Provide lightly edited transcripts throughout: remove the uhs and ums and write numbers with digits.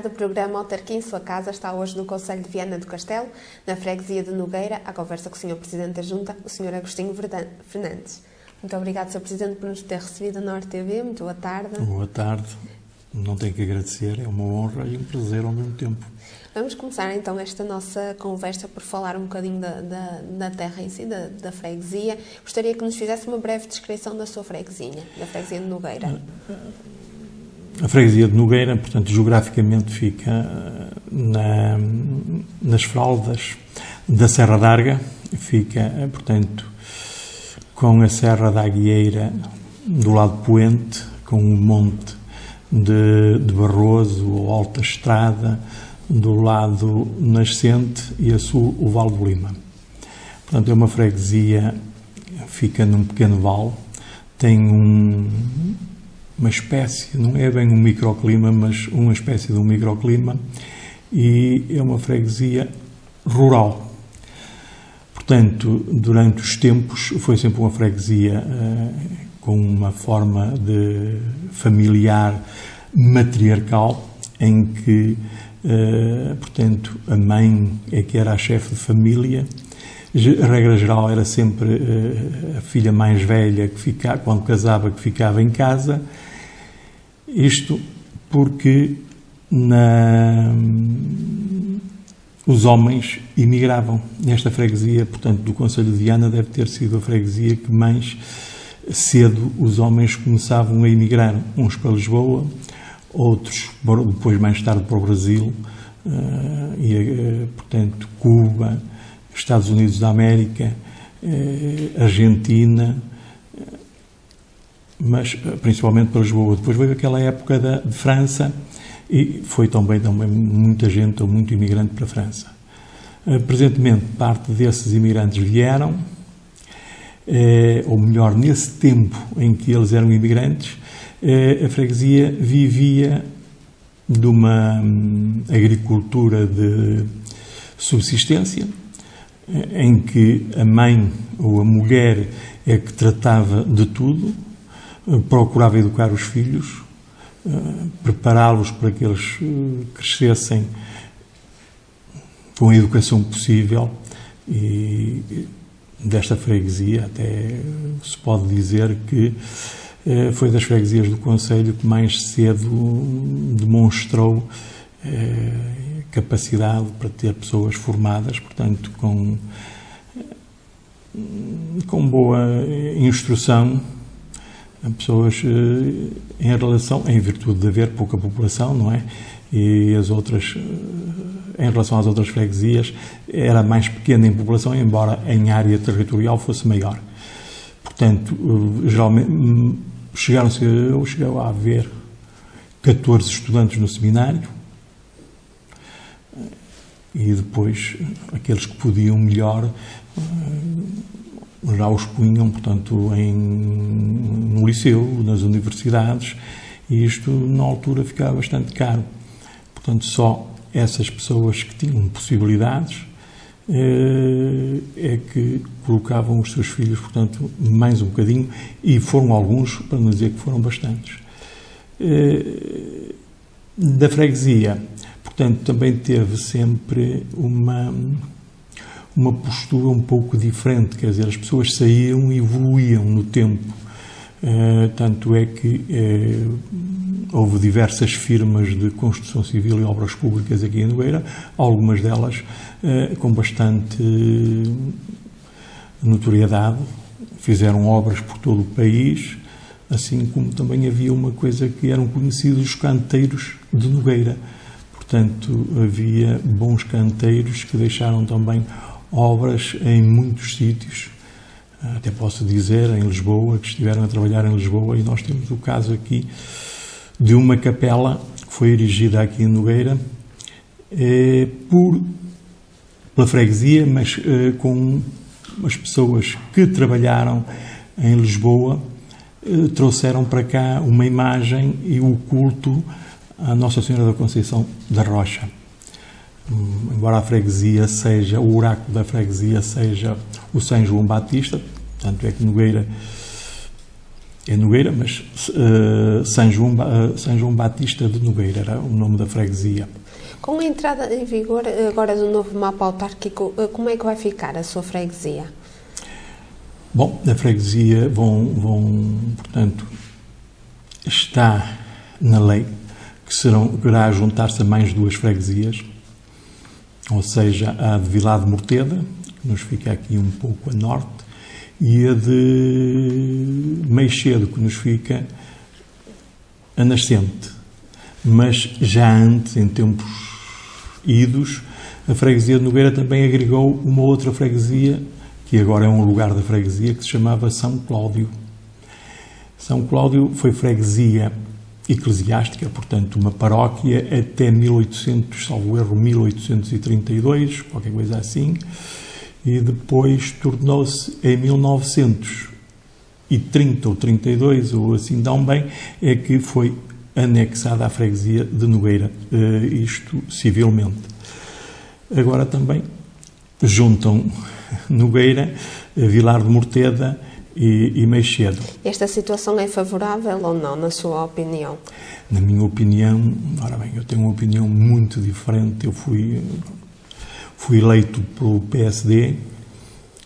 tarde. O programa Autarquia em Sua Casa está hoje no Concelho de Viana do Castelo, na freguesia de Nogueira, à conversa com o Sr. Presidente da Junta, o Sr. Agostinho Fernandes. Muito obrigado, Sr. Presidente, por nos ter recebido na RTV. Muito boa tarde. Boa tarde. Não tenho que agradecer, é uma honra e um prazer ao mesmo tempo. Vamos começar então esta nossa conversa por falar um bocadinho da terra em si, da freguesia. Gostaria que nos fizesse uma breve descrição da sua freguesia, da freguesia de Nogueira. A freguesia de Nogueira, portanto, geograficamente fica nas fraldas da Serra d'Arga, fica, portanto, com a Serra da Aguieira do lado poente, com o monte de Barroso, ou Alta Estrada, do lado nascente, e a sul o Vale do Lima. Portanto, é uma freguesia, fica num pequeno vale, tem uma espécie, não é bem um microclima, mas uma espécie de um microclima, e é uma freguesia rural. Portanto, durante os tempos, foi sempre uma freguesia com uma forma de familiar matriarcal, em que portanto, a mãe é que era a chefe de família. A regra geral era sempre a filha mais velha, que quando casava, que ficava em casa. Isto porque os homens emigravam. Nesta freguesia, portanto, do Concelho de Viana, deve ter sido a freguesia que mais cedo os homens começavam a emigrar, uns para Lisboa, outros depois mais tarde para o Brasil, portanto, Cuba, Estados Unidos da América, Argentina, mas principalmente para Lisboa. Depois veio aquela época de França e foi também muita gente ou muito imigrante para a França. Presentemente, parte desses imigrantes vieram, ou melhor, nesse tempo em que eles eram imigrantes, a freguesia vivia de uma agricultura de subsistência, em que a mãe ou a mulher é que tratava de tudo, procurava educar os filhos, prepará-los para que eles crescessem com a educação possível, e desta freguesia até se pode dizer que foi das freguesias do Concelho que mais cedo demonstrou capacidade para ter pessoas formadas, portanto, com boa instrução, pessoas em virtude de haver pouca população, não é? E as outras, em relação às outras freguesias, era mais pequena em população, embora em área territorial fosse maior. Portanto, geralmente chegou a haver 14 estudantes no seminário, e depois aqueles que podiam melhor já os punham, portanto, no liceu, nas universidades, e isto na altura ficava bastante caro. Portanto, só essas pessoas que tinham possibilidades é que colocavam os seus filhos, portanto, mais um bocadinho, e foram alguns, para não dizer que foram bastantes. Da freguesia, portanto, também teve sempre uma postura um pouco diferente, quer dizer, as pessoas saíam e evoluíam no tempo. Tanto é que houve diversas firmas de construção civil e obras públicas aqui em Nogueira, algumas delas com bastante notoriedade, fizeram obras por todo o país, assim como também havia uma coisa que eram conhecidos os canteiros de Nogueira. Portanto, havia bons canteiros que deixaram também obras em muitos sítios, até posso dizer em Lisboa, que estiveram a trabalhar em Lisboa, e nós temos o caso aqui de uma capela que foi erigida aqui em Nogueira pela freguesia, mas com as pessoas que trabalharam em Lisboa trouxeram para cá uma imagem e o culto à Nossa Senhora da Conceição da Rocha. Embora a freguesia seja, o oráculo da freguesia seja o São João Batista, tanto é que Nogueira É Nogueira, mas São João Batista de Nogueira era o nome da freguesia. Com a entrada em vigor agora do novo mapa autárquico, como é que vai ficar a sua freguesia? Bom, a freguesia portanto, está na lei que irá juntar-se a mais 2 freguesias, ou seja, a de Vilar de Morteda, que nos fica aqui um pouco a norte, e a de Meixedo, que nos fica a nascente. Mas já antes, em tempos idos, a freguesia de Nogueira também agregou uma outra freguesia, que agora é um lugar da freguesia, que se chamava São Cláudio. São Cláudio foi freguesia eclesiástica, portanto uma paróquia, até 1832, qualquer coisa assim, e depois tornou-se em 1930 ou 32, ou assim tão bem, é que foi anexada à freguesia de Nogueira, isto civilmente. Agora também juntam Nogueira, Vilar de Morteda e Meixedo. Esta situação é favorável ou não, na sua opinião? Na minha opinião, ora bem, eu tenho uma opinião muito diferente. Eu fui eleito pelo PSD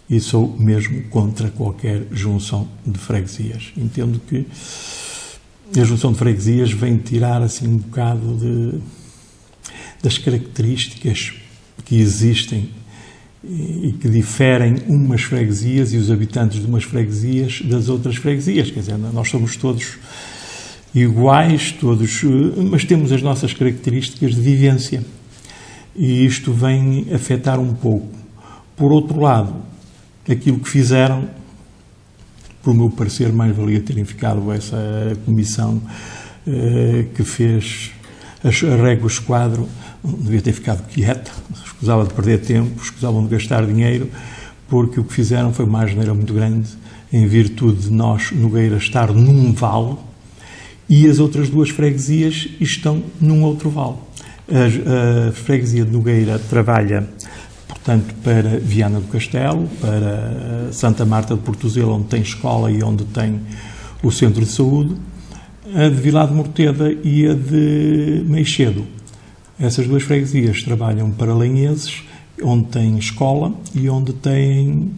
e sou mesmo contra qualquer junção de freguesias. Entendo que a junção de freguesias vem tirar assim um bocado das características que existem e que diferem umas freguesias e os habitantes de umas freguesias das outras freguesias. Quer dizer, nós somos todos iguais, mas temos as nossas características de vivência. E isto vem afetar um pouco. Por outro lado, aquilo que fizeram, por meu parecer, mais valia terem ficado essa comissão que fez as réguas de quadro, devia ter ficado quieta, escusava de perder tempo, escusavam de gastar dinheiro, porque o que fizeram foi uma asneira muito grande, em virtude de nós, Nogueira, estar num vale, e as outras 2 freguesias estão num outro vale. A freguesia de Nogueira trabalha, portanto, para Viana do Castelo, para Santa Marta de Portozelo, onde tem escola e onde tem o centro de saúde, a de Vilar de Morteda e a de Meixedo. Essas 2 freguesias trabalham para Lanheses, onde tem escola e onde tem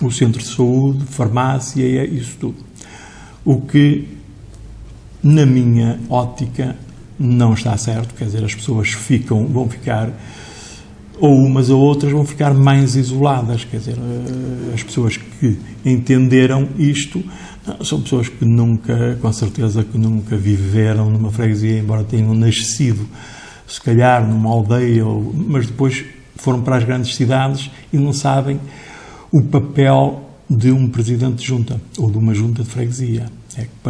o centro de saúde, farmácia e isso tudo. O que, na minha ótica, não está certo, quer dizer, as pessoas vão ficar, ou umas ou outras vão ficar mais isoladas, quer dizer, as pessoas que entenderam isto são pessoas que nunca, com certeza que nunca viveram numa freguesia, embora tenham nascido, se calhar, numa aldeia, mas depois foram para as grandes cidades e não sabem o papel de um presidente de junta, ou de uma junta de freguesia.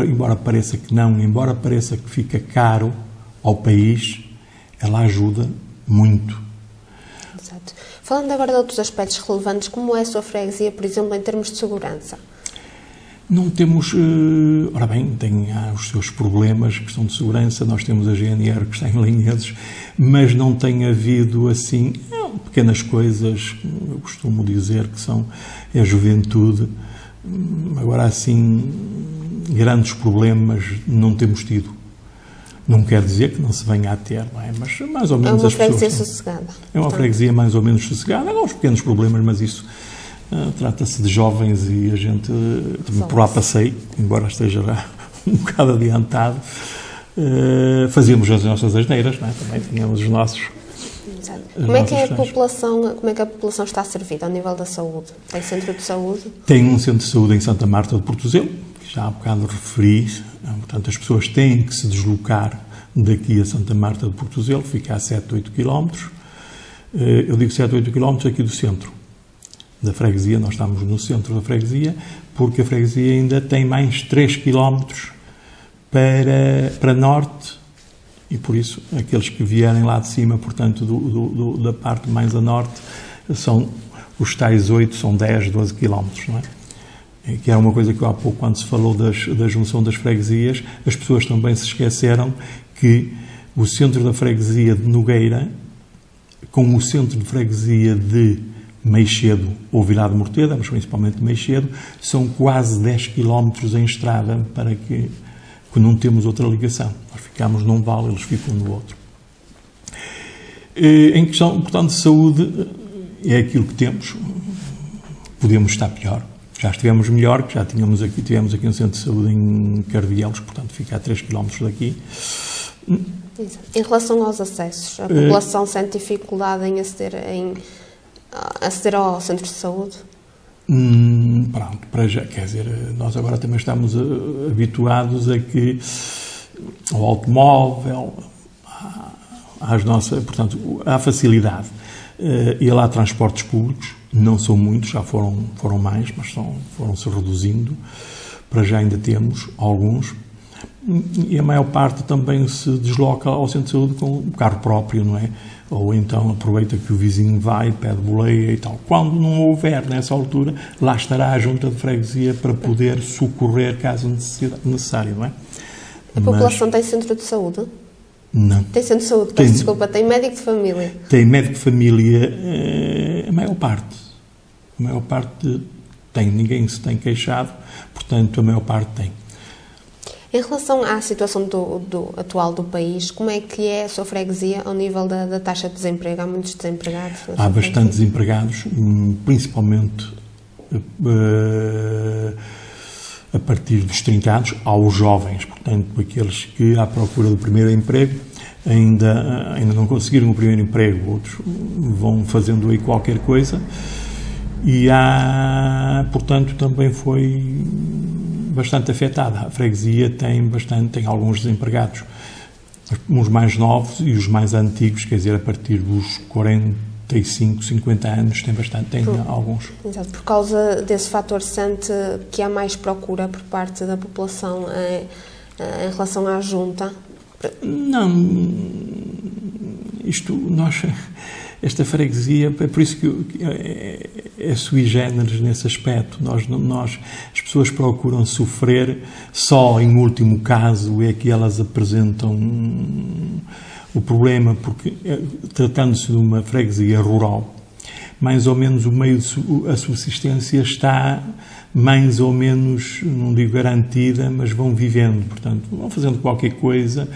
Embora pareça que não, embora pareça que fica caro ao país, ela ajuda muito. Exato. Falando agora de outros aspectos relevantes, como é a sua freguesia, por exemplo, em termos de segurança? Não temos... ora bem, tem os seus problemas, questão de segurança, nós temos a GNR que está em Lanheses, mas não tem havido, assim, pequenas coisas, eu costumo dizer que é a juventude. Agora, assim, grandes problemas não temos tido. Não quer dizer que não se venha a ter, não é? Mas mais ou menos as pessoas... É uma freguesia sossegada. É uma freguesia mais ou menos sossegada. Há uns pequenos problemas, mas isso trata-se de jovens e a gente por lá passei, embora esteja já um bocado adiantado, fazíamos as nossas asneiras, não é? Também tínhamos os nossos... Como é que a população está servida ao nível da saúde? Tem centro de saúde? Tem um centro de saúde em Santa Marta de Portozelo, que já há bocado referi. Portanto, as pessoas têm que se deslocar daqui a Santa Marta de Portozelo, fica a 7, 8 km. Eu digo 7, 8 km aqui do centro da freguesia, nós estamos no centro da freguesia, porque a freguesia ainda tem mais 3 km para norte, e por isso aqueles que vierem lá de cima, portanto, da parte mais a norte, são os tais 8, são 10, 12 km, não é? Que era uma coisa que eu há pouco, quando se falou da junção das freguesias, as pessoas também se esqueceram que o centro da freguesia de Nogueira, com o centro de freguesia de Meixedo ou Vilar de Morteda, mas principalmente Meixedo, são quase 10 km em estrada para que não temos outra ligação. Nós ficamos num vale, eles ficam no outro. Em questão, portanto, de saúde, é aquilo que temos. Podemos estar pior. Já estivemos melhor, que já tivemos aqui um centro de saúde em Cardielos, portanto, fica a 3 km daqui. Em relação aos acessos, a população sente dificuldade em aceder ao centro de saúde? Pronto, para já, quer dizer, nós agora também estamos habituados a que ao automóvel, portanto, há facilidade. E lá há transportes públicos, não são muitos, já foram mais, mas foram-se reduzindo. Para já ainda temos alguns. E a maior parte também se desloca ao centro de saúde com o carro próprio, não é? Ou então aproveita que o vizinho vai, pede boleia e tal. Quando não houver, nessa altura, lá estará a junta de freguesia para poder socorrer caso necessário, não é? A população tem centro de saúde? Não. Tem centro de saúde, desculpa, tem médico de família? Tem médico de família, a maior parte. A maior parte tem, ninguém se tem queixado, portanto a maior parte tem. Em relação à situação atual do país, como é que é a sua freguesia ao nível da taxa de desemprego? Há muitos desempregados? Há bastantes desempregados, principalmente a partir dos trincados, aos jovens, portanto, aqueles que à procura do primeiro emprego ainda não conseguiram o primeiro emprego, outros vão fazendo aí qualquer coisa, e portanto, também foi bastante afetada. A freguesia tem alguns desempregados, uns mais novos e os mais antigos, quer dizer, a partir dos 45, 50 anos, tem alguns. Exato. Por causa desse fator, sente que há mais procura por parte da população em relação à junta? Não, esta freguesia, é por isso que é sui generis nesse aspecto. As pessoas procuram sofrer, só em último caso é que elas apresentam o problema, porque tratando-se de uma freguesia rural, mais ou menos a subsistência está mais ou menos, não digo garantida, mas vão vivendo, portanto, vão fazendo qualquer coisa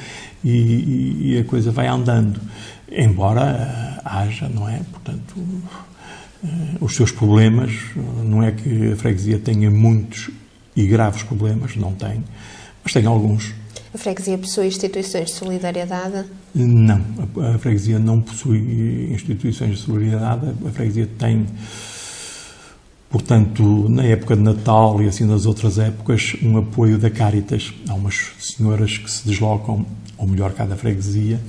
e a coisa vai andando. Embora haja, não é? Portanto, os seus problemas, não é que a freguesia tenha muitos e graves problemas, não tem, mas tem alguns. A freguesia possui instituições de solidariedade? Não, a freguesia não possui instituições de solidariedade. A freguesia tem, portanto, na época de Natal e assim nas outras épocas, um apoio da Cáritas. Há umas senhoras que se deslocam, ou melhor, cada freguesia,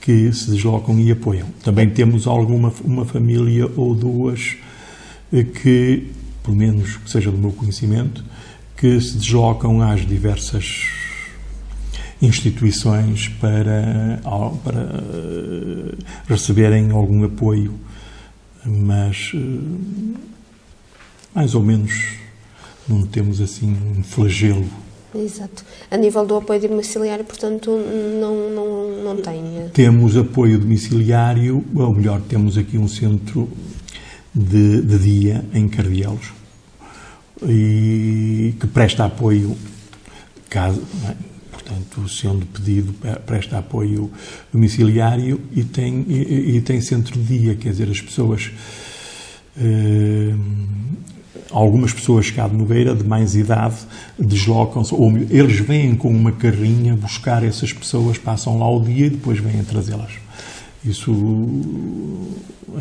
que se deslocam e apoiam. Também temos uma família ou duas que, pelo menos que seja do meu conhecimento, que se deslocam às diversas instituições para receberem algum apoio, mas mais ou menos não temos assim um flagelo. Exato. A nível do apoio domiciliário, portanto, não tem? Temos apoio domiciliário, ou melhor, temos aqui um centro de dia em Cardielos, e que presta apoio, portanto, sendo pedido, presta apoio domiciliário e tem centro de dia, quer dizer, as pessoas... algumas pessoas cá de Nogueira, de mais idade, deslocam-se, ou eles vêm com uma carrinha buscar essas pessoas, passam lá o dia e depois vêm trazê-las. Isso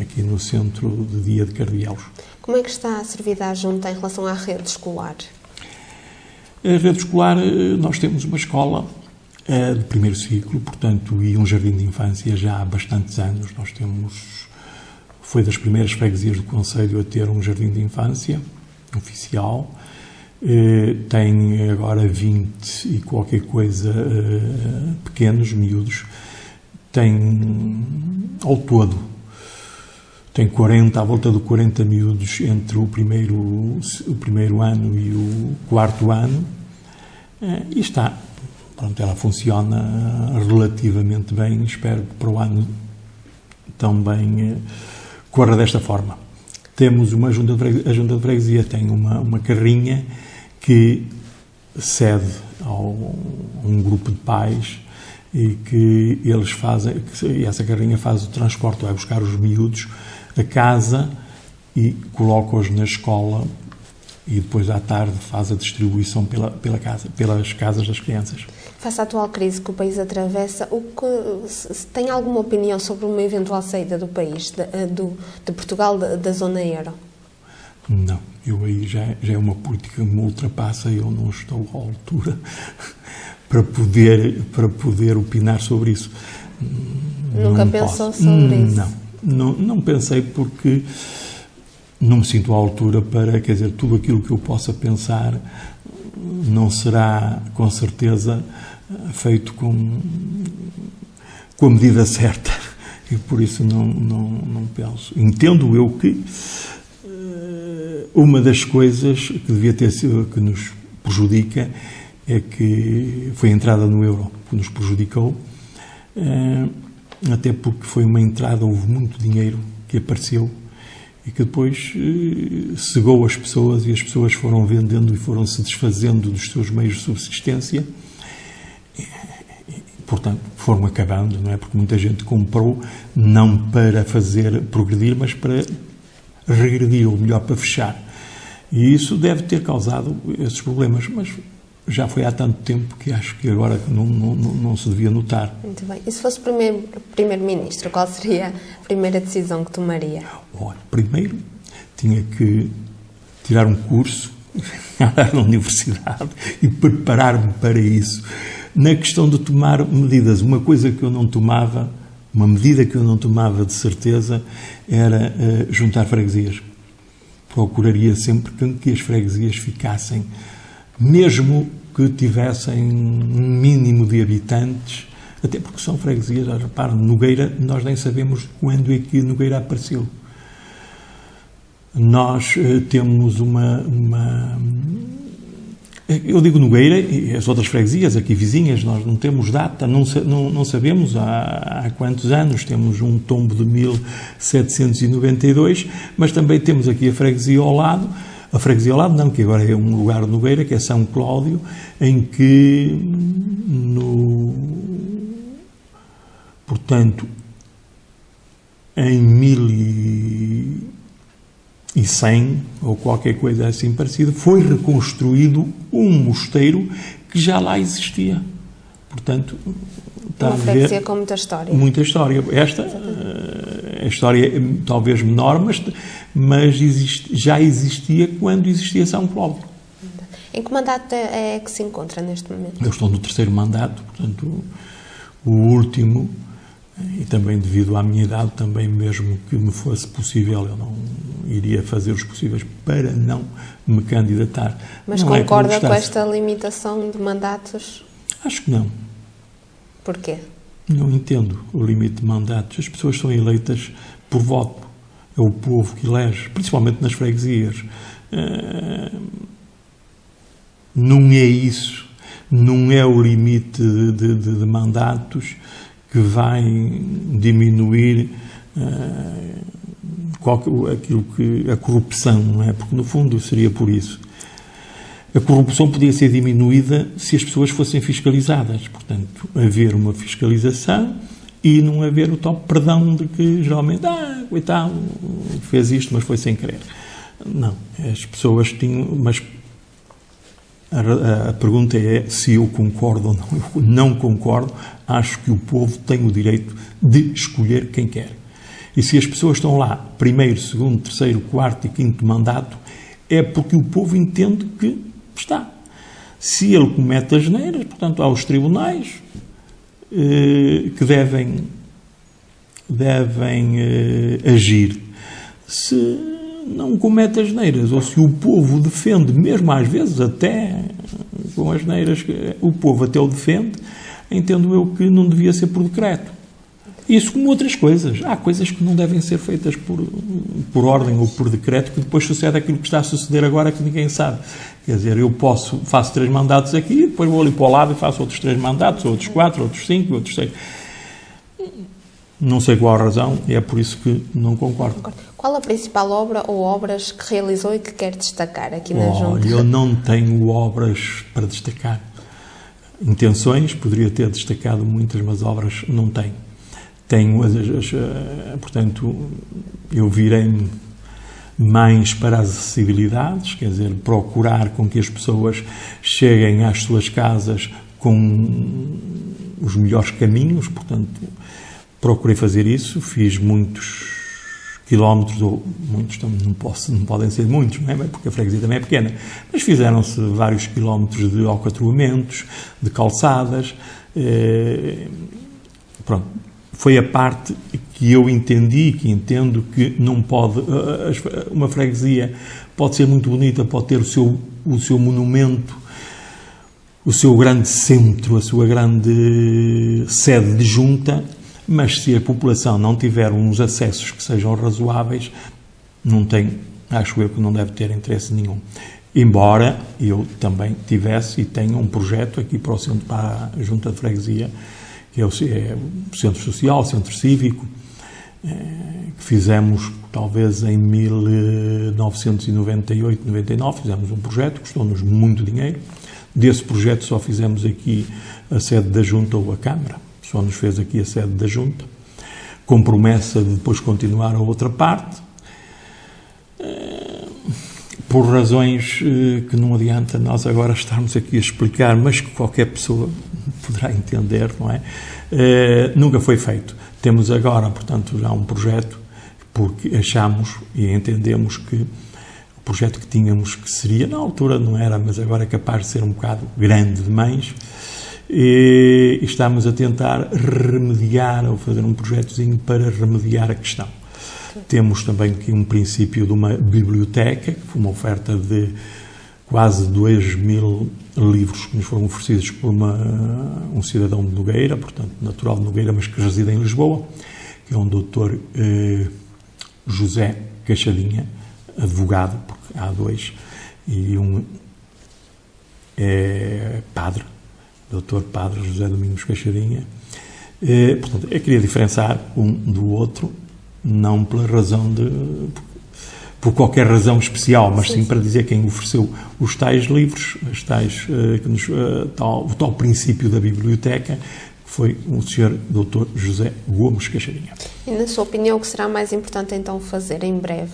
aqui no centro de dia de Cardielos. Como é que está servida a junta em relação à rede escolar? A rede escolar, nós temos uma escola de primeiro ciclo, portanto, e um jardim de infância já há bastantes anos. Foi das primeiras freguesias do concelho a ter um jardim de infância oficial. Tem agora 20 e qualquer coisa pequenos, miúdos. Tem, ao todo, tem 40, à volta de 40 miúdos entre o primeiro ano e o quarto ano. E está. Pronto, ela funciona relativamente bem. Espero que para o ano também corra desta forma. temos a Junta de Freguesia tem uma carrinha que cede a um grupo de pais e que eles fazem, e essa carrinha faz o transporte, vai buscar os miúdos a casa e coloca-os na escola e depois à tarde faz a distribuição pelas casas das crianças. Face à atual crise que o país atravessa, se tem alguma opinião sobre uma eventual saída do país, de Portugal, da zona euro? Não, eu aí já é uma política que me ultrapassa, eu não estou à altura para poder opinar sobre isso. Nunca pensou sobre isso? Não pensei porque não me sinto à altura para, quer dizer, tudo aquilo que eu possa pensar não será, com certeza, feito com a medida certa. E por isso não penso. Entendo eu que uma das coisas que devia ter sido, que nos prejudica, é que foi a entrada no euro que nos prejudicou, até porque foi uma entrada, houve muito dinheiro que apareceu e que depois cegou as pessoas e as pessoas foram vendendo e foram se desfazendo dos seus meios de subsistência. Portanto, foram acabando, não é? Porque muita gente comprou não para fazer progredir, mas para regredir, ou melhor, para fechar. E isso deve ter causado esses problemas, mas já foi há tanto tempo que acho que agora não se devia notar. Muito bem. E se fosse primeiro-ministro, qual seria a primeira decisão que tomaria? Ora, primeiro tinha que tirar um curso, andar na universidade e preparar-me para isso. Na questão de tomar medidas, uma medida que eu não tomava de certeza era juntar freguesias. Procuraria sempre que as freguesias ficassem, mesmo que tivessem um mínimo de habitantes, até porque são freguesias, repare, Nogueira, nós nem sabemos quando é que Nogueira apareceu. Nós temos eu digo Nogueira e as outras freguesias aqui vizinhas, nós não temos data, não sabemos há quantos anos, temos um tombo de 1792, mas também temos aqui a freguesia ao lado, que agora é um lugar de Nogueira, que é São Cláudio, em que, portanto, em 1100, ou qualquer coisa assim parecida, foi reconstruído um mosteiro que já lá existia. Portanto, está uma freguesia com muita história. Muita história. Esta, a história é talvez menor, mas já existia quando existia São Cláudio. Em que mandato é que se encontra neste momento? Eu estou no 3º mandato, portanto, o último, e também devido à minha idade, também mesmo que me fosse possível, eu não iria fazer os possíveis para não me candidatar. Mas não concorda com esta limitação de mandatos? Acho que não. Porquê? Não entendo o limite de mandatos. As pessoas são eleitas por voto. É o povo que elege, principalmente nas freguesias. Não é isso. Não é o limite de mandatos que vai diminuir a corrupção, não é? Porque, no fundo, seria por isso. A corrupção podia ser diminuída se as pessoas fossem fiscalizadas. Portanto, haver uma fiscalização e não haver o tal perdão de que, geralmente, coitado, fez isto, mas foi sem querer. Não. As pessoas tinham... Mas a pergunta é se eu concordo ou não. Eu não concordo. Acho que o povo tem o direito de escolher quem quer. E se as pessoas estão lá, 1º, 2º, 3º, 4º e 5º mandato, é porque o povo entende que está. Se ele comete as neiras, portanto, há os tribunais que devem agir. Se não comete as neiras, ou se o povo defende, mesmo às vezes até com as neiras, o povo até o defende, entendo eu que não devia ser por decreto. Isso como outras coisas. Há coisas que não devem ser feitas por ordem ou por decreto, que depois sucede aquilo que está a suceder agora que ninguém sabe. Quer dizer, eu faço 3 mandatos aqui, depois vou ali para o lado e faço outros 3 mandatos, outros 4, outros 5, outros 6. Não sei qual a razão, e é por isso que não concordo. Qual a principal obra ou obras que realizou e que quer destacar aqui na Junta? Eu não tenho obras para destacar. Intenções, poderia ter destacado muitas, mas obras não tenho. Portanto, eu virei-me mais para as acessibilidades, quer dizer, procurar com que as pessoas cheguem às suas casas com os melhores caminhos, portanto, procurei fazer isso, fiz muitos quilómetros, ou muitos não podem ser muitos, não é? Porque a freguesia também é pequena, mas fizeram-se vários quilómetros de alcatroamentos, de calçadas, pronto. Foi a parte que eu entendi, que entendo que não pode, uma freguesia pode ser muito bonita, pode ter o seu monumento, o seu grande centro, a sua grande sede de junta, mas se a população não tiver uns acessos que sejam razoáveis, acho eu que não deve ter interesse nenhum. Embora eu também tivesse e tenha um projeto aqui próximo para a Junta de Freguesia, que é o Centro Social, o Centro Cívico, que fizemos talvez em 1998, 99, fizemos um projeto, custou-nos muito dinheiro. Desse projeto só fizemos aqui a sede da Junta ou a Câmara, só nos fez aqui a sede da Junta, com promessa de depois continuar a outra parte, por razões que não adianta nós agora estarmos aqui a explicar, mas que qualquer pessoa poderá entender, não é? Nunca foi feito. Temos agora, portanto, já um projeto, porque achamos e entendemos que o projeto que tínhamos, que seria, na altura não era, mas agora é capaz de ser um bocado grande demais, e estamos a tentar remediar, ou fazer um projetozinho para remediar a questão. Temos também aqui um princípio de uma biblioteca, que foi uma oferta de quase 2.000 livros que nos foram oferecidos por um cidadão de Nogueira, portanto, natural de Nogueira, mas que reside em Lisboa, que é um doutor José Cachadinha, advogado, porque há dois, e um é padre, doutor Padre José Domingos Cachadinha. Portanto, eu queria diferenciar um do outro, não pela razão por qualquer razão especial, mas sim para dizer quem ofereceu os tais livros, o tal princípio da biblioteca, foi o Sr. Dr. José Gomes Cachadinha. E na sua opinião, o que será mais importante então fazer em breve?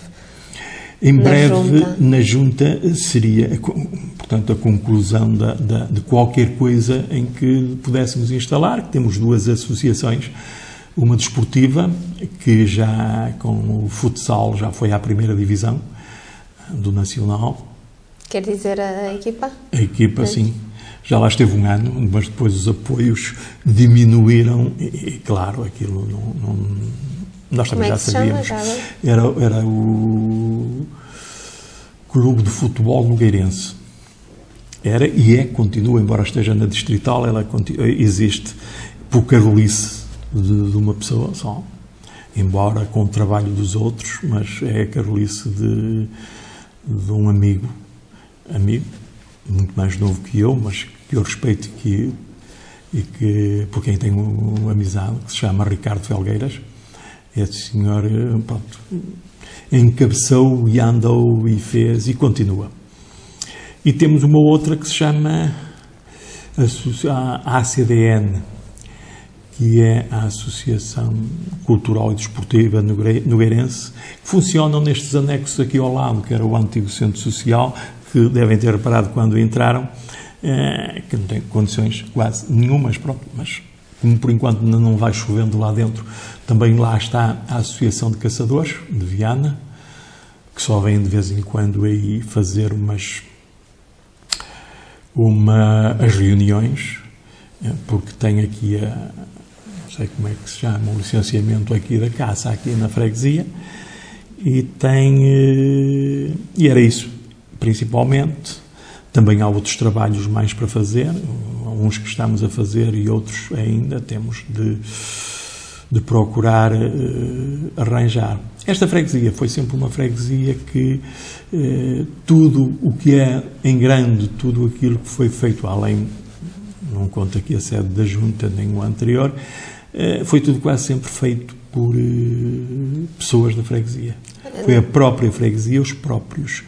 Em breve, na Junta, seria, portanto, a conclusão de qualquer coisa em que pudéssemos instalar, que temos duas associações, uma desportiva, que já com o futsal já foi à primeira divisão do Nacional. Quer dizer a equipa? A equipa, sim. Já lá esteve um ano, mas depois os apoios diminuíram e claro, aquilo nós também já sabíamos. Era o Clube de Futebol Nogueirense. Era e continua, embora esteja na Distrital, ela existe por carolice de uma pessoa só, embora com o trabalho dos outros, mas é a carolice de um amigo, muito mais novo que eu, mas que eu respeito e que por quem tenho uma amizade, que se chama Ricardo Felgueiras. Esse senhor, pronto, encabeçou e andou e fez e continua. E temos uma outra que se chama a ACDN, que é a Associação Cultural e Desportiva Nogueirense, que funcionam nestes anexos aqui ao lado, que era o antigo Centro Social, que devem ter reparado quando entraram, que não tem condições quase nenhumas, pronto, mas como por enquanto não vai chovendo lá dentro, também lá está a Associação de Caçadores de Viana, que só vem de vez em quando aí fazer as reuniões, porque tem aqui não sei como é que se chama, o licenciamento aqui da caça, aqui na freguesia, e era isso, principalmente. Também há outros trabalhos mais para fazer, uns que estamos a fazer e outros ainda temos de procurar arranjar. Esta freguesia foi sempre uma freguesia que tudo o que é em grande, tudo aquilo que foi feito, além, não conta aqui a sede da Junta nem o anterior, foi tudo quase sempre feito por pessoas da freguesia. Foi a própria freguesia, os próprios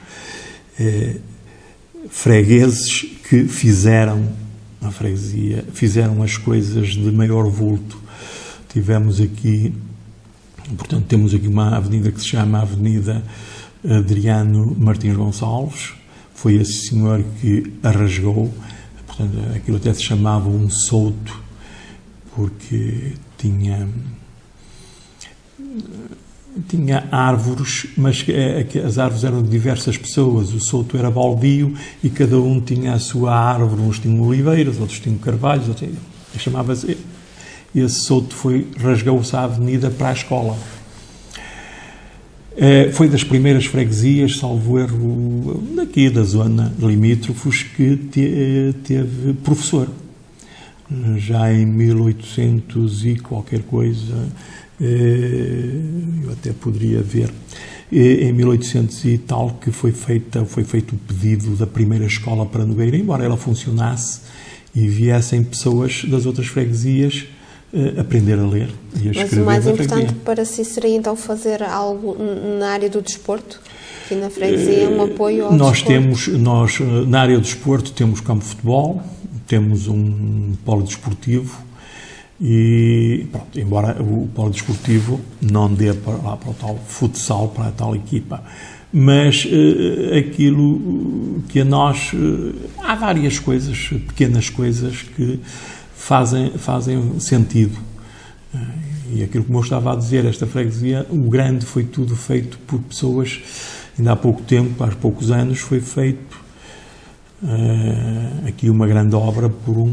fregueses que fizeram a freguesia, fizeram as coisas de maior vulto. Tivemos aqui, portanto, temos aqui uma avenida que se chama Avenida Adriano Martins Gonçalves. Foi esse senhor que a rasgou, portanto, aquilo até se chamava um souto, porque tinha árvores, mas as árvores eram de diversas pessoas. O souto era baldio e cada um tinha a sua árvore. Uns tinham oliveiras, outros tinham carvalhos. Chamava-se. Esse souto rasgou-se a avenida para a escola. Foi das primeiras freguesias, salvo erro, daqui da zona limítrofes, que teve professor. Já em 1800 e qualquer coisa, eu até poderia ver, em 1800 e tal, que foi feito o pedido da primeira escola para Nogueira, embora ela funcionasse e viessem pessoas das outras freguesias aprender a ler e a escrever. Mas o mais importante para si seria então fazer algo na área do desporto? Aqui na freguesia, um apoio ao desporto? Nós, na área do desporto, temos campo de futebol, temos um polo desportivo e, pronto, embora o polo desportivo não dê para o tal futsal, para a tal equipa, mas aquilo que a nós... há várias coisas, pequenas coisas que fazem sentido. E aquilo que eu estava a dizer, esta freguesia, o grande foi tudo feito por pessoas. Ainda há pouco tempo, há poucos anos, foi feito aqui uma grande obra por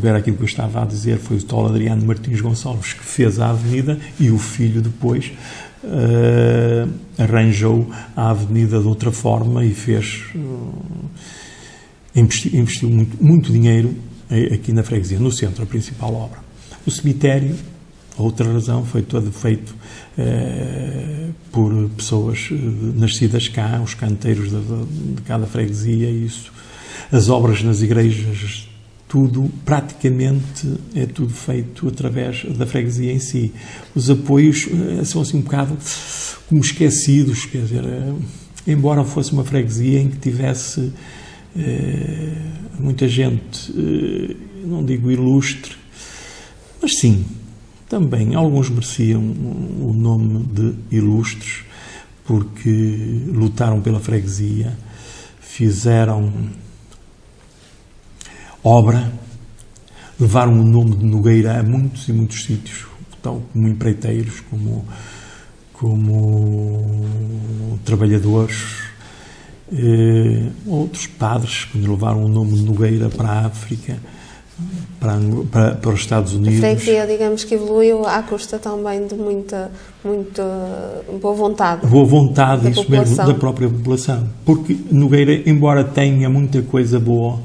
era aquilo que eu estava a dizer, foi o tal Adriano Martins Gonçalves que fez a avenida e o filho depois arranjou a avenida de outra forma e investiu muito dinheiro aqui na freguesia, no centro, a principal obra. O cemitério, a outra razão, foi todo feito por pessoas nascidas cá, os canteiros de cada freguesia, isso. As obras nas igrejas, tudo, praticamente, é tudo feito através da freguesia em si. Os apoios são assim um bocado como esquecidos, quer dizer, embora fosse uma freguesia em que tivesse muita gente, não digo ilustre, mas sim, também alguns mereciam o nome de ilustres, porque lutaram pela freguesia, fizeram obra, levaram o nome de Nogueira a muitos e muitos sítios, tal como empreiteiros, como trabalhadores, outros padres que levaram o nome de Nogueira para a África, para os Estados Unidos. A freguesia, digamos que evoluiu à custa também de muita boa vontade. Boa vontade, isso mesmo, da própria população. Porque Nogueira, embora tenha muita coisa boa,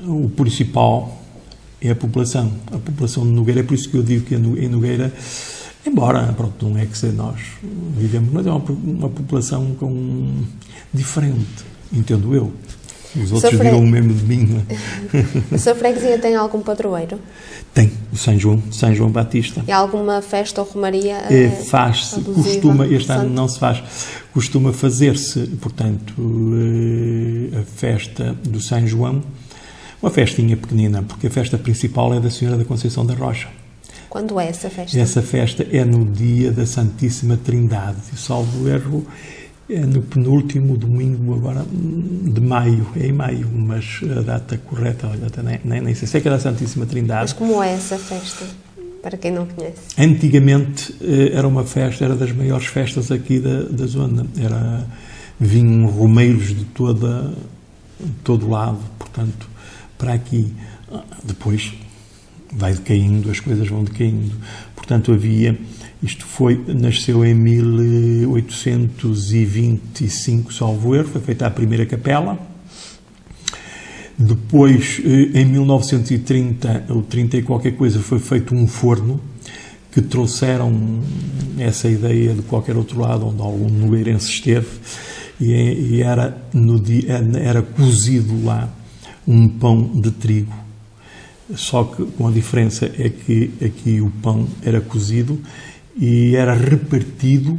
o principal é a população. A população de Nogueira, é por isso que eu digo que em Nogueira, embora, pronto, não é que nós vivemos, mas é uma população diferente, entendo eu. Os outros viram o mesmo de mim. A sua freguesia tem algum padroeiro? Tem, o São João Batista. E alguma festa ou romaria? Faz-se, costuma, este ano não se faz, costuma fazer-se, portanto, a festa do São João, uma festinha pequenina, porque a festa principal é da Senhora da Conceição da Rocha. Quando é essa festa? Essa festa é no dia da Santíssima Trindade, salvo erro, é no penúltimo domingo agora de maio, é em maio, mas a data correta, olha, até nem sei que é da Santíssima Trindade. Mas como é essa festa, para quem não conhece? Antigamente era uma festa, era das maiores festas aqui da zona, vinham romeiros de todo lado, portanto, para aqui. Depois vai decaindo, as coisas vão decaindo, portanto nasceu em 1825, salvo erro, foi feita a primeira capela. Depois, em 1930, ou 30 e qualquer coisa, foi feito um forno, que trouxeram essa ideia de qualquer outro lado, onde algum nogueirense esteve, e era cozido lá um pão de trigo, só que com a diferença é que aqui o pão era cozido e era repartido,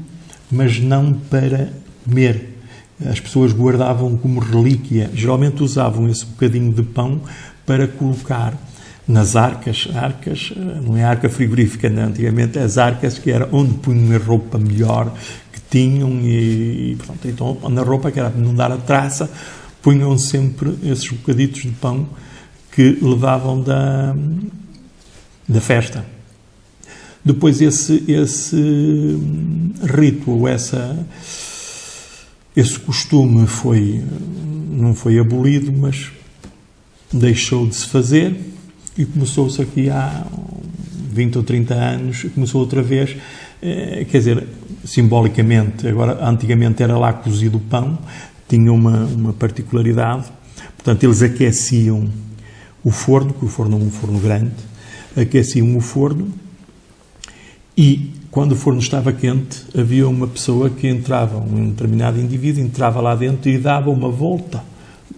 mas não para comer. As pessoas guardavam como relíquia, geralmente usavam esse bocadinho de pão para colocar nas arcas, não é arca frigorífica, não, antigamente as arcas, que era onde punham a roupa melhor que tinham e pronto, então na roupa, que era para não dar a traça, punham sempre esses bocaditos de pão que levavam da festa. Depois esse rito, ou esse costume não foi abolido, mas deixou de se fazer e começou-se aqui há 20 ou 30 anos, começou outra vez, quer dizer, simbolicamente. Agora, antigamente era lá cozido o pão, tinha uma particularidade, portanto eles aqueciam o forno, que o forno é um forno grande, aqueciam o forno e quando o forno estava quente, havia uma pessoa que entrava, um determinado indivíduo, entrava lá dentro e dava uma volta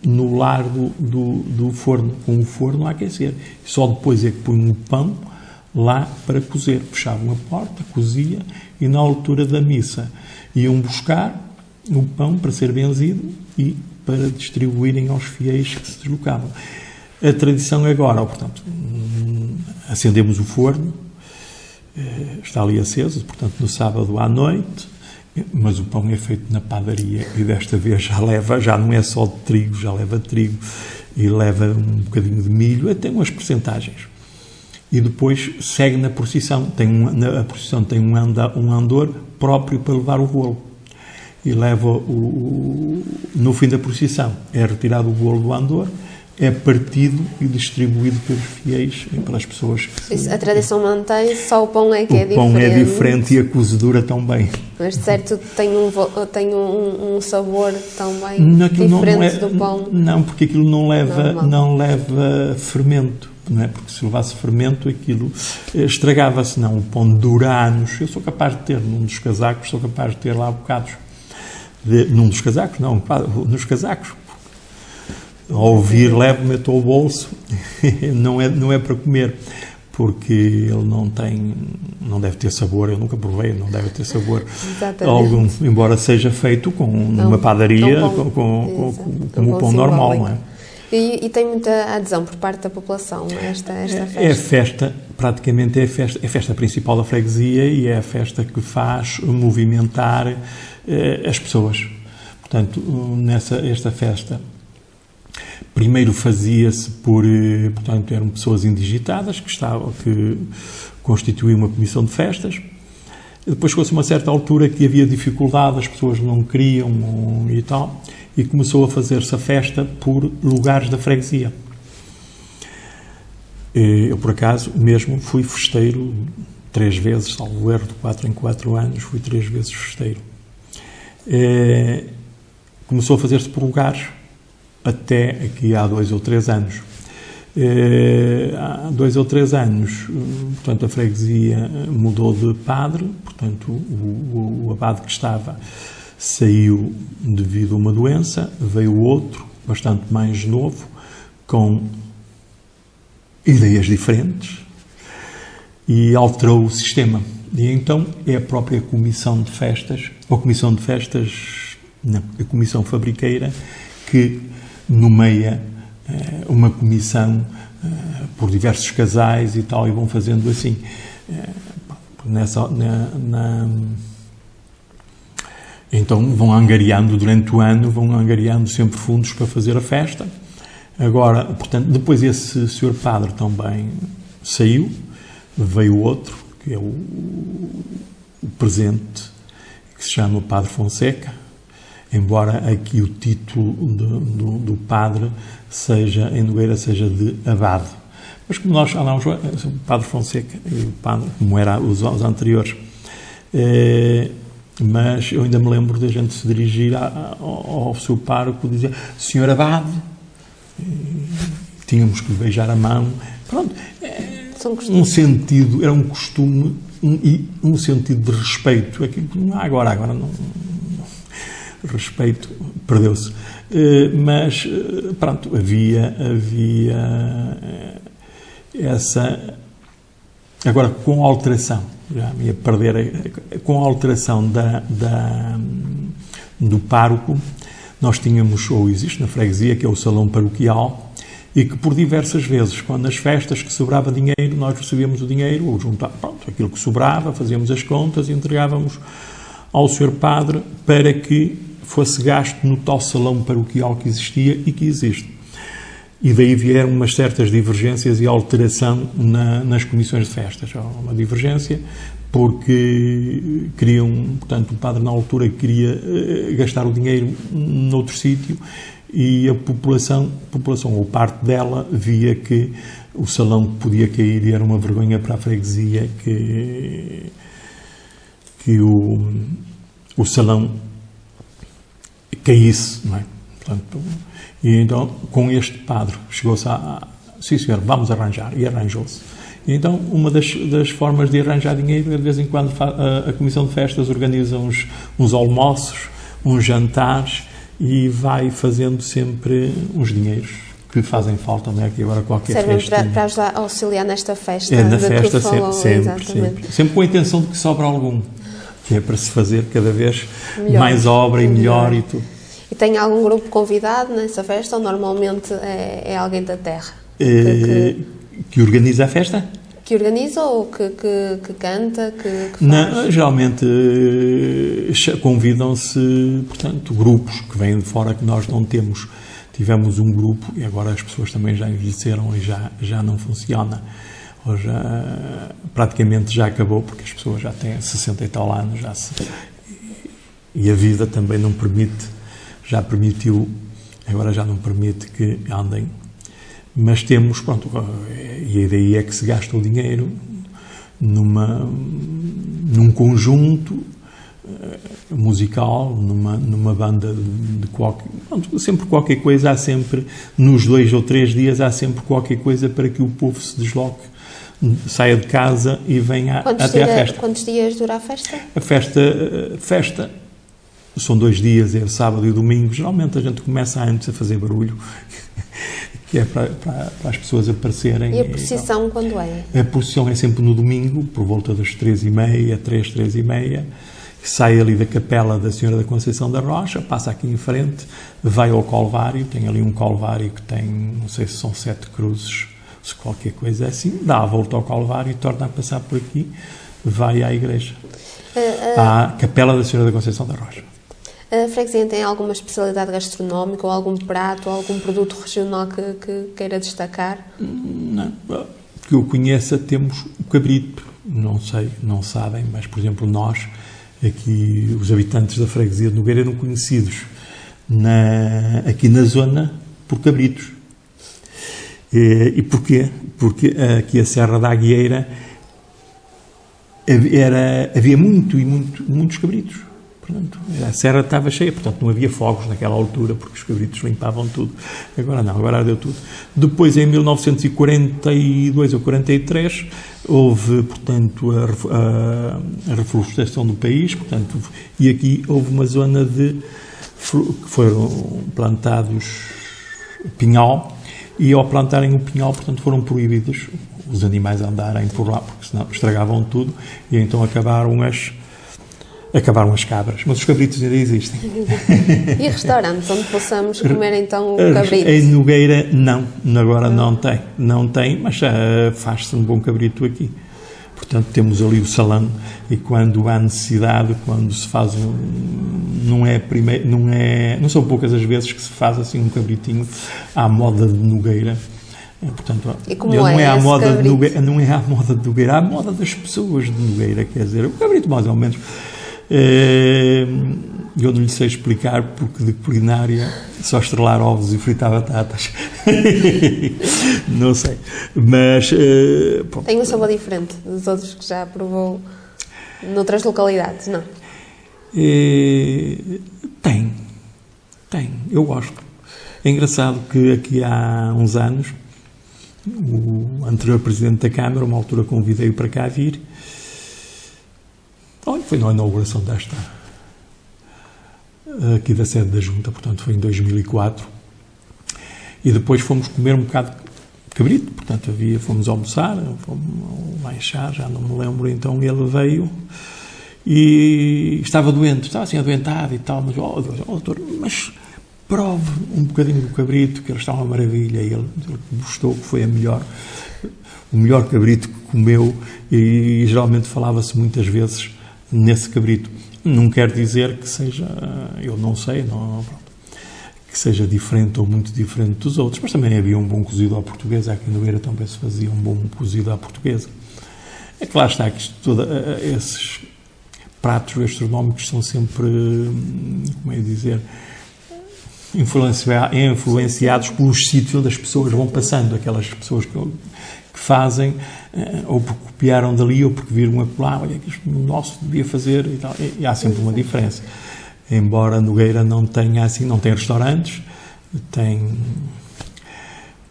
no largo do forno, com o forno a aquecer. Só depois é que punham o pão lá para cozer. Fechavam a porta, cozia, e na altura da missa iam buscar o pão para ser benzido e para distribuírem aos fiéis que se deslocavam. A tradição agora, portanto, acendemos o forno, está ali aceso, portanto, no sábado à noite, mas o pão é feito na padaria e desta vez já não é só de trigo, já leva trigo e leva um bocadinho de milho, tem umas percentagens. E depois segue na procissão. A procissão tem um andor próprio para levar o bolo. E leva no fim da procissão é retirado o bolo do andor, é partido e distribuído pelos fiéis e pelas pessoas. A tradição mantém-se, só o pão é que é diferente. O pão é diferente e a cozedura também. Mas de certo tem um sabor também diferente do pão. Não, porque aquilo não leva fermento. Não é? Porque se levasse fermento, aquilo estragava-se. Não, o pão dura anos. Eu sou capaz de ter num dos casacos, lá bocados. Num dos casacos? Não, nos casacos. Ao ouvir, levo, meto ao bolso, não é para comer, porque ele não deve ter sabor, eu nunca provei, não deve ter sabor algum, embora seja feito numa padaria, como o pão normal, não é? E tem muita adesão por parte da população esta festa? É a festa, praticamente é a festa principal da freguesia e é a festa que faz movimentar as pessoas. Portanto, esta festa primeiro fazia-se portanto, eram pessoas indigitadas que constituíam uma comissão de festas. Depois chegou-se a uma certa altura que havia dificuldade, as pessoas não queriam e tal, e começou a fazer-se a festa por lugares da freguesia. Eu, por acaso, mesmo fui festeiro 3 vezes, salvo erro, de 4 em 4 anos, fui 3 vezes festeiro. Começou a fazer-se por lugares, até aqui há 2 ou 3 anos. Há 2 ou 3 anos, portanto, a freguesia mudou de padre, portanto, o abade que estava saiu devido a uma doença, veio outro, bastante mais novo, com ideias diferentes, e alterou o sistema. E então é a própria comissão de festas, ou comissão de festas, não, a comissão fabriqueira, que nomeia uma comissão por diversos casais e tal, e vão fazendo assim. Então vão angariando durante o ano, vão angariando sempre fundos para fazer a festa. Agora, portanto, depois esse senhor padre também saiu, veio outro, que é o presente, que se chama Padre Fonseca, embora aqui o título do padre em Nogueira seja de abade. Mas como nós falamos, o Padre Fonseca e o padre, como era os anteriores, mas eu ainda me lembro da gente se dirigir ao seu pároco e dizer: Senhor abade, tínhamos que beijar a mão. Pronto, era um costume e um sentido de respeito. Aquilo que não há agora não. Respeito perdeu-se, mas pronto, havia agora com a alteração, já me ia perder, com a alteração do pároco, nós tínhamos, ou existe na freguesia, que é o salão paroquial, e que por diversas vezes, quando nas festas que sobrava dinheiro, nós recebíamos o dinheiro, ou juntávamos aquilo que sobrava, fazíamos as contas e entregávamos ao Sr. Padre para que fosse gasto no tal salão paroquial que existia e que existe. E daí vieram umas certas divergências e alteração nas comissões de festas. Há uma divergência porque portanto, o padre na altura queria gastar o dinheiro noutro sítio e a população, ou parte dela, via que o salão podia cair e era uma vergonha para a freguesia que o salão caísse, não é? Portanto, e então, com este padre, chegou-se sim senhor, vamos arranjar, e arranjou-se. E então, uma das formas de arranjar dinheiro é, de vez em quando, a Comissão de Festas organiza uns almoços, uns jantares, e vai fazendo sempre uns dinheiros que fazem falta, não é? Que agora qualquer servem festa... para ajudar a auxiliar nesta festa. É, na festa, sempre. Sempre com a intenção de que sobra algum, que é para se fazer cada vez melhor, mais obra e melhor e tudo. E tem algum grupo convidado nessa festa, ou normalmente é alguém da terra? Que organiza a festa? Que organiza ou que canta, que faz? Não, geralmente convidam-se, portanto, grupos que vêm de fora que nós não temos. Tivemos um grupo e agora as pessoas também já envelheceram e já não funciona. Hoje praticamente já acabou, porque as pessoas já têm 60 e tal anos, e a vida também não permite, já permitiu, agora já não permite que andem. Mas temos, pronto, e daí é que se gasta o dinheiro num conjunto musical, numa banda de qualquer... Pronto, sempre qualquer coisa, há sempre, nos 2 ou 3 dias, há sempre qualquer coisa para que o povo se desloque, saia de casa e venha até à festa. Quantos dias dura a festa? A festa são 2 dias, é o sábado e o domingo. Geralmente a gente começa antes a fazer barulho, que é para as pessoas aparecerem. E a procissão quando é? A procissão é sempre no domingo, por volta das 3h30, 3h30, sai ali da capela da Senhora da Conceição da Rocha, passa aqui em frente, vai ao Calvário, tem ali um Calvário que tem, não sei se são 7 cruzes, se qualquer coisa assim, dá a volta ao Calvário e torna a passar por aqui, vai à igreja, à capela da Senhora da Conceição da Rocha. A freguesia tem alguma especialidade gastronómica, ou algum prato, ou algum produto regional que queira destacar? Não, que eu conheça, temos o cabrito, não sei, não sabem, mas, por exemplo, nós, aqui, os habitantes da freguesia de Nogueira, eram conhecidos aqui na zona por cabritos. E porquê? Porque aqui a Serra da Aguieira havia muitos cabritos. Portanto, a serra estava cheia, portanto não havia fogos naquela altura, porque os cabritos limpavam tudo. Agora não, agora ardeu tudo. Depois, em 1942 ou 43, houve, portanto, a reflorestação do país, portanto, e aqui houve uma zona que foram plantados pinhal, e ao plantarem o pinhal, portanto, foram proibidos os animais a andarem por lá, porque senão estragavam tudo, e então acabaram as cabras, mas os cabritos ainda existem. E restaurantes onde possamos comer então o cabrito? Em Nogueira não, agora não tem, mas faz-se um bom cabrito aqui. Portanto, temos ali o salão e quando há necessidade, quando se faz não são poucas as vezes que se faz assim um cabritinho à moda de Nogueira. Portanto, não é à moda de Nogueira, à moda das pessoas de Nogueira, quer dizer, o cabrito mais ou menos. Eu não lhe sei explicar porque de culinária só estrelar ovos e fritar batatas. Não sei, mas tem um sabor diferente dos outros que já provou noutras localidades, não? Tem, eu gosto. É engraçado que aqui há uns anos o anterior Presidente da Câmara, uma altura convidei-o para cá vir. Foi na inauguração aqui da sede da Junta, portanto foi em 2004, e depois fomos comer um bocado cabrito, portanto fomos almoçar, fomos lanchar, já não me lembro, então ele veio e estava doente, estava assim adoentado e tal, mas, doutor, mas prove um bocadinho do cabrito, que ele está uma maravilha, e ele gostou, que foi o melhor cabrito que comeu, e geralmente falava-se muitas vezes nesse cabrito. Não quer dizer que seja, eu não sei, que seja diferente ou muito diferente dos outros, mas também havia um bom cozido à portuguesa, aqui no Beira também se fazia um bom cozido à portuguesa. É claro está que esses pratos gastronómicos são sempre, como é dizer, influenciados pelos sítios onde as pessoas vão passando, aquelas pessoas que fazem, ou porque copiaram dali, ou porque viram acolá, olha, que isto nosso devia fazer e tal, e há sempre uma diferença. Embora Nogueira não tenha assim, não tem restaurantes, tem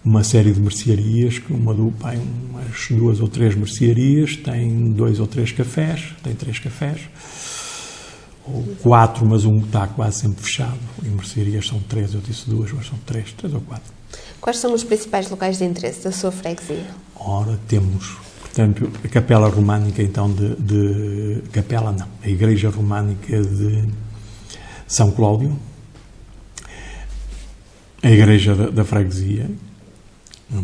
uma série de mercearias, umas 2 ou 3 mercearias, tem 2 ou 3 cafés, tem 3 cafés, ou 4, mas um está quase sempre fechado, e mercearias são 3, eu disse 2, mas são 3 ou 4. Quais são os principais locais de interesse da sua freguesia? Ora, temos, portanto, a Capela Românica, então, a Igreja Românica de São Cláudio, a Igreja da Freguesia,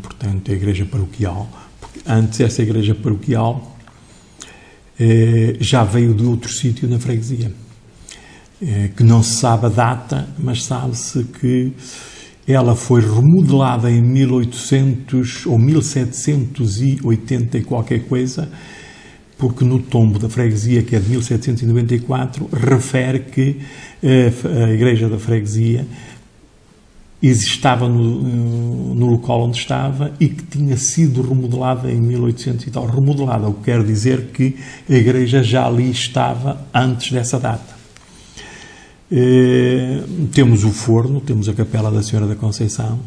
portanto, a Igreja Paroquial, porque antes essa Igreja Paroquial já veio de outro sítio na freguesia, que não se sabe a data, mas sabe-se que ela foi remodelada em 1800 ou 1780 e qualquer coisa, porque no tombo da freguesia, que é de 1794, refere que a Igreja da Freguesia estava no local onde estava e que tinha sido remodelada em 1800 e tal. Remodelada, o que quer dizer que a igreja já ali estava antes dessa data. Temos o forno, temos a Capela da Senhora da Conceição,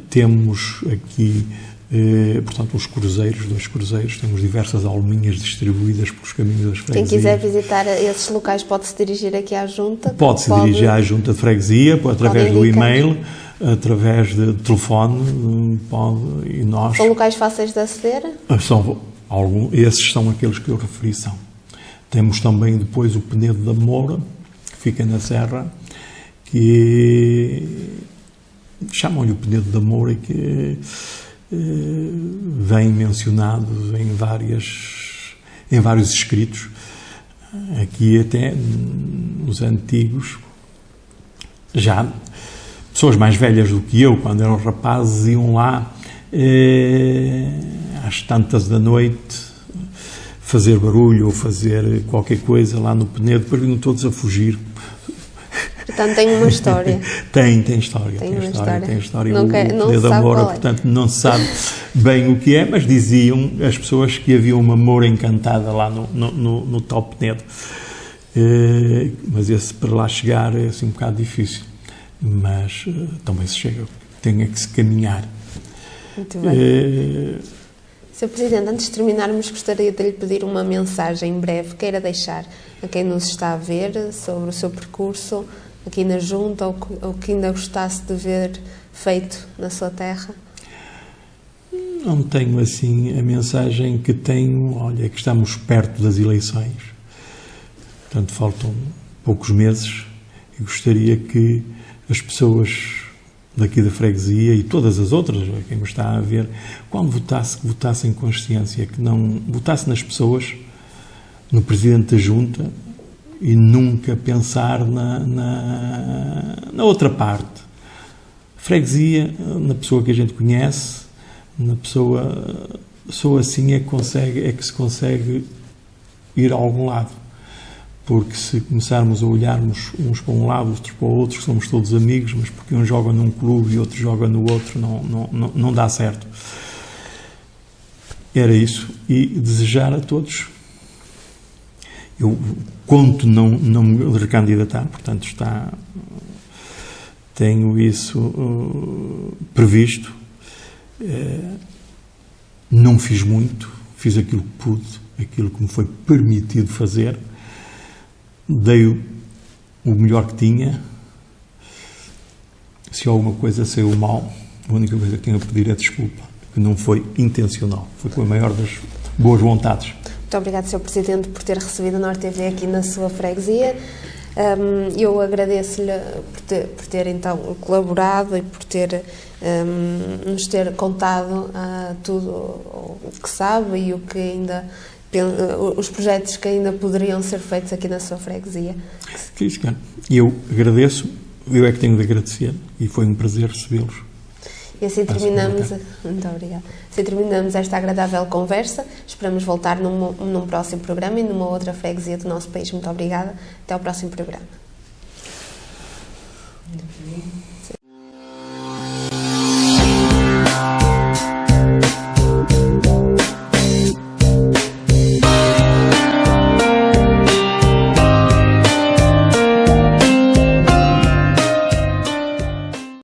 temos aqui, portanto, os cruzeiros, 2 cruzeiros, temos diversas alminhas distribuídas pelos caminhos das freguesias. Quem quiser visitar esses locais pode-se dirigir aqui à Junta? Pode-se dirigir à Junta de Freguesia, através do e-mail, através de telefone, e nós... São locais fáceis de aceder? Esses são aqueles que eu referi, são. Temos também depois o Penedo da Moura, que fica na Serra, que chamam-lhe o Penedo da Moura, que vem mencionado em vários escritos. Aqui até nos antigos, já pessoas mais velhas do que eu, quando eram rapazes, iam lá às tantas da noite fazer barulho ou fazer qualquer coisa lá no Penedo, depois vinham todos a fugir. Portanto, tem uma história. Tem história. Não o Penedo da Moura, portanto, não se sabe bem o que é, mas diziam as pessoas que havia uma moura encantada lá no tal Penedo. Mas esse, para lá chegar, é assim um bocado difícil. Mas também se chega, tem que se caminhar. Muito bem. Sr. Presidente, antes de terminarmos, gostaria de lhe pedir uma mensagem breve, queira deixar a quem nos está a ver sobre o seu percurso aqui na Junta, ou que ainda gostasse de ver feito na sua terra? Não tenho assim a mensagem que tenho, olha, que estamos perto das eleições, portanto faltam poucos meses, e gostaria que as pessoas daqui da freguesia e todas as outras, quem me está a ver, quando votasse, que votasse em consciência, que não votasse nas pessoas, no Presidente da Junta, e nunca pensar na outra parte. Freguesia, na pessoa que a gente conhece, na pessoa assim é que se consegue ir a algum lado. Porque se começarmos a olharmos uns para um lado, outros para o outro, somos todos amigos, mas porque um joga num clube e outro joga no outro, não dá certo. Era isso. E desejar a todos. Eu conto não me recandidatar, portanto tenho isso previsto. Não fiz muito, fiz aquilo que pude, aquilo que me foi permitido fazer. Dei o melhor que tinha. Se alguma coisa saiu mal, A única coisa que tenho a pedir é desculpa, que não foi intencional, foi com a maior das boas vontades. Muito obrigado, Sr. Presidente, por ter recebido a Norte TV aqui na sua freguesia. Eu agradeço-lhe por ter então colaborado e por nos ter contado tudo o que sabe e os projetos que ainda poderiam ser feitos aqui na sua freguesia. Sim, senhor. Eu agradeço, eu é que tenho de agradecer e foi um prazer recebê-los. E assim terminamos, muito obrigada. Assim terminamos esta agradável conversa. Esperamos voltar num próximo programa e numa outra freguesia do nosso país. Muito obrigada. Até ao próximo programa.